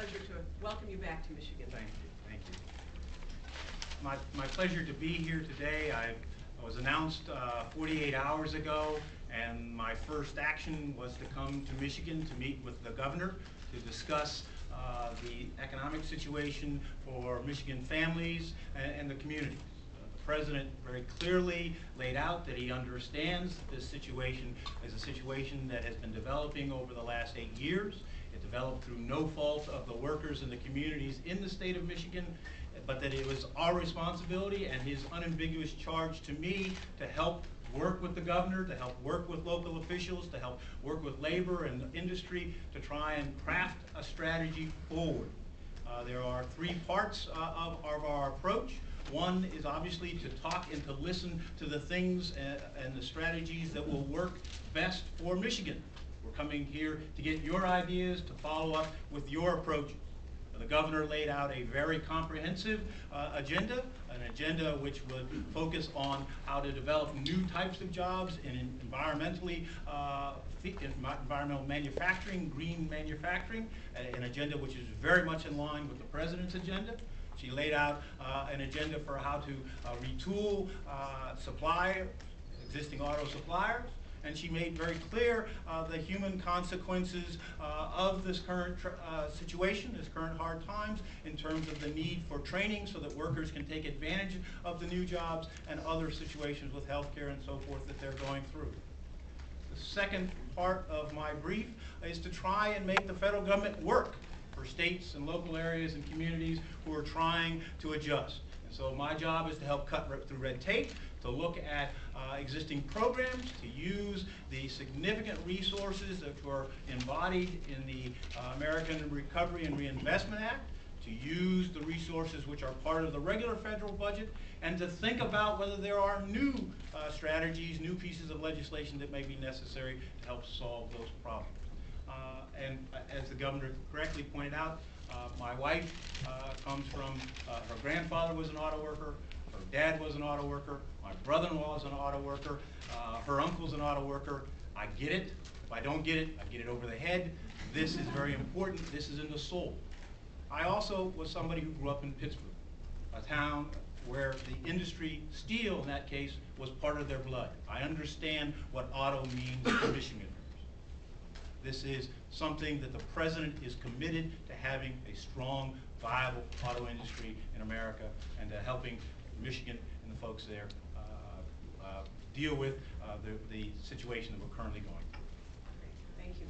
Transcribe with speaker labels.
Speaker 1: pleasure to welcome you back to Michigan.
Speaker 2: Thank you. Thank you. My pleasure to be here today. I was announced 48 hours ago, and my first action was to come to Michigan to meet with the governor to discuss the economic situation for Michigan families and the community. The president very clearly laid out that he understands that this situation is a situation that has been developing over the last 8 years. It developed through no fault of the workers and the communities in the state of Michigan, but that it was our responsibility and his unambiguous charge to me to help work with the governor, to help work with local officials, to help work with labor and industry to try and craft a strategy forward. There are 3 parts of our approach. One is obviously to talk and to listen to the things and the strategies that will work best for Michigan. We're coming here to get your ideas, to follow up with your approaches. The governor laid out a very comprehensive agenda, an agenda which would focus on how to develop new types of jobs in environmental manufacturing, green manufacturing, an agenda which is very much in line with the president's agenda. She laid out an agenda for how to retool existing auto suppliers. And she made very clear the human consequences of this current situation, this current hard times, in terms of the need for training so that workers can take advantage of the new jobs and other situations with healthcare and so forth that they're going through. The second part of my brief is to try and make the federal government work for states and local areas and communities who are trying to adjust. And so my job is to help cut through red tape, to look at existing programs, to use the significant resources that were embodied in the American Recovery and Reinvestment Act, to use the resources which are part of the regular federal budget, and to think about whether there are new strategies, new pieces of legislation that may be necessary to help solve those problems. And as the governor correctly pointed out, my wife comes from, her grandfather was an auto worker, her dad was an auto worker, my brother-in-law is an auto worker, her uncle's an auto worker. I get it. If I don't get it, I get it over the head. This is very important. This is in the soul. I also was somebody who grew up in Pittsburgh, a town where the industry, steel in that case, was part of their blood. I understand what auto means to Michiganers. This is something that the president is committed to having a strong, viable auto industry in America and to helping Michigan and the folks there deal with the situation that we're currently going through.
Speaker 1: Great, thank you.